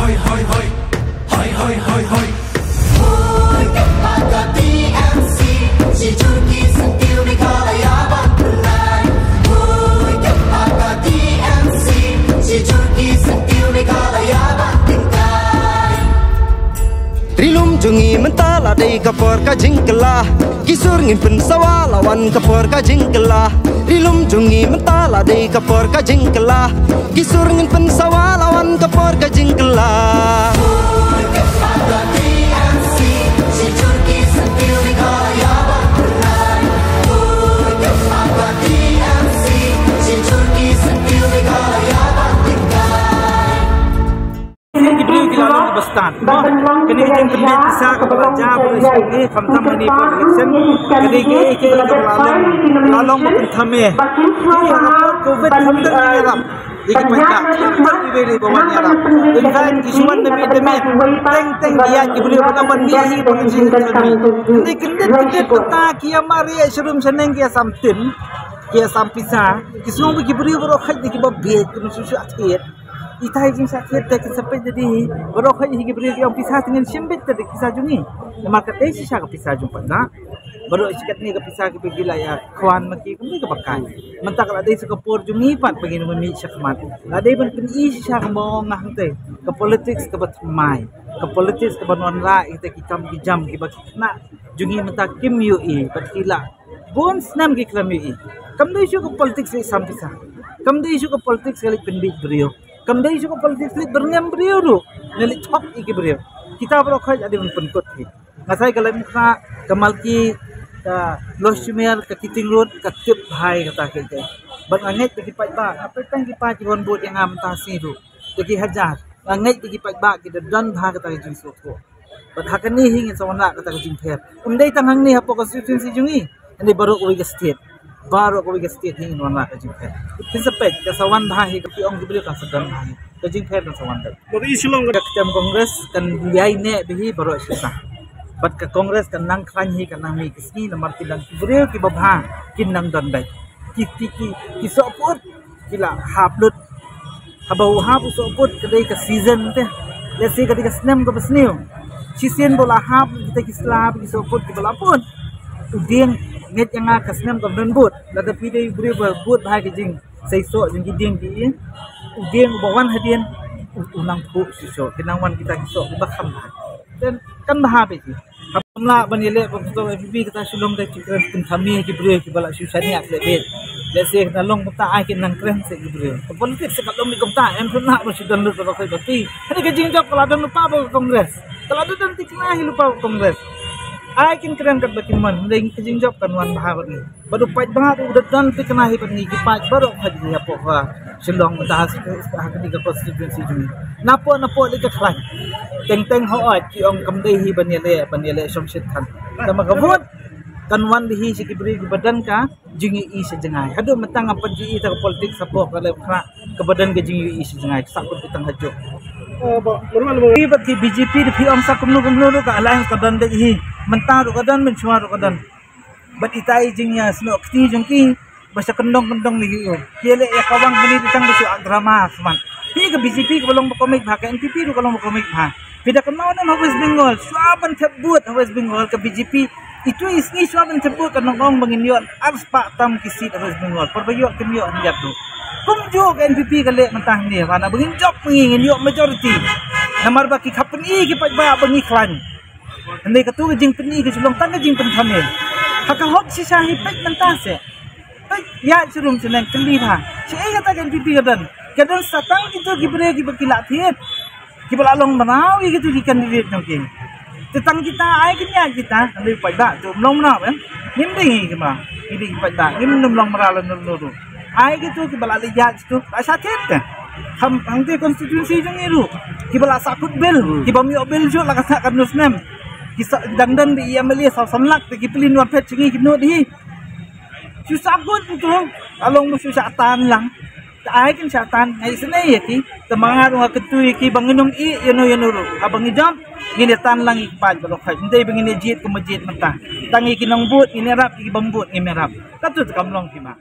hoi hoi hoi hoi hoi hoi hoi Ôi các bạn cả TMC chỉ chung kỳ sân tiêu đi cả lại á bạn lại Ôi các bạn cả TMC chỉ chung kỳ sân tiêu đi cả lại á bạn tình cay Rilum jungi mentala dei kapor ka jingkela Kisur ngimpen sawa lawan kapor ka jingkela Rilum jungi mentala dei kapor ka jingkela Kisur ngimpen sawa lawan kapor ka jingkela Ôi các bạn cả TMC chỉ chung kỳ sân tiêu đi cả lại á bạn lại Ôi các bạn cả TMC chỉ chung kỳ sân tiêu đi cả lại á bạn tình cay Ibrahim Kilala Bastan. Kini yang pendet bisa kebaca bersegi khamtam ini election. Kini ke lalong khamtame. Ini apa COVID khamtam ini ram. Iki pajak khamtam ini bawan ram. Insan kisuan demi teng dia Ibrahim nama ni penjing kami. Ini kendet kota kia mari serum seneng kia samtin. Kia sampisa. Kisuan Ibrahim berokhat di kibab bed susu akhir. Itai jing sakit tak sampai jadi baru kau ini beri yang pisah dengan simbit tadi pisah jungi. Maka teh sisa ke pisah jumpa na. Baru ikat ni ke pisah ke pergi ya kawan maki kami ke pakai. Mentak ada isi ke por jungi pat pergi nama mi syakmat. Ada pun pergi sisa ke bawang ngah teh ke politik ke batmai. Ke politik ke banuan ra kita jam ke bagi nak jungi mentak kim UI pat kila. Bon senam ke kelam UI. Kam dah isu ke politik se sampisah. Kam dah isu ke politik sekali pendek beliau. Kemudian juga politik berniam beliau tu, nelik top iki beliau. Kita berokhat ada penput ni. Ngasai kalau muka kemalki los cumel ke kiting road ke tip hai kata kita. Banganget bagi pajak. Apa yang kita cikon buat yang am tasi tu. Bagi hajar. Banganget bagi pajak kita dan bah kata kita suatu. Berhakan ni hingga sewana kata kita jumper. Undai tangan ni apa konstitusi jungi. Ini baru kau state. Baru kau state hingga sewana kata jumper. Prinsipet kesawan bahagia tapi orang dibeli kan sedang bahagia. Kajing fair dan sawan dah. Baru isu long Ketua Kongres kan biaya ne behi baru susah. Bat ke Kongres kan nang kranhi kan nang mi kisni nomor tilang beliau ki babha kin nang don bai. Ki soput kila haplut. Habau hapu soput kedai ke season teh. Lesi kedai ke senem ke besniu. Season bola hap kita kislap ki soput ki balapun. Udeng net yang ke senem ke don but. Lada pidai beliau but bahagia jing. Saya sok jeung giding di udeng bawan hadian unang pu sisok kenangan kita kisok bakam dan kan bahabe sih kamla banile betul FB kita sulung dah cikran kami kibre kibala susani atlebet lese nalong ta akin nang kren se kibre politik sekalom ni komta em pernah presiden lu berkai bati ini kejing job kalau ada lupa kongres kalau ada nanti kena lupa kongres akin keren kat batiman ding kejing job kan wan bahabat ni baru pait bahat udah dan kena hibat ni kipat baru haji apa ka silong mentahas ketika konstitusi juni napo di keklan teng hoat ki ong kamdai hi banile somsit kan sama kabut kan wan dihi sikibri badan ka jingi i sejengai hadu metang apa ji ta politik sapo kala ke badan ke jingi i sejengai sakut pitang hajo ibat ki BJP di fi om sakum nu ka alliance ka dan hi mentang ka dan mencuar ka dan bat itai jingnya sno kti jengki basa kendong ni yo kiele ya kawang beni ditang besu agrama seman hi ke BJP ke belong komik bha ke NPP ru kalong komik bha pida kan mau na West Bengal suaban tebut West Bengal ke BJP itu isni suaban tebut kan ngong banginion ars pak tam kisit West Bengal perbayo kemio anjat tu kumjo ke NPP ke le mentang ni mana bangin job ngin yo majority namar baki kapni ki pajba bangi klan andai katu jing peni ke sulong tan jing pen thamel haka hok si sahi pek mentase ya surum senang keli tha cai kata kan pipi kadan satang itu kibre ki bakila thiet ki balalong banawi gitu di kandidat nongking tetang kita ai kenya kita andai pajba tu long na ben nim ding ki ma ini pajba nim num long maralan nuru ai gitu ki balali jaj tu asa thiet ham angte konstitusi jang iru ki bala sakut bel ki bamio bel jo la kata kan nusnem ki dangdan di amalia sa samlak ki pelin wa pet chingi ki no di susah gut itu along mo susatan lang ay kin satan ay sanay ki tamangar nga ketui ki banginum I yano ro abang ijam ginatan lang ipad balo khay hindi bangin jit ko majit mata tangi kinangbut inirap ki bambut imerap katut kamlong ki ma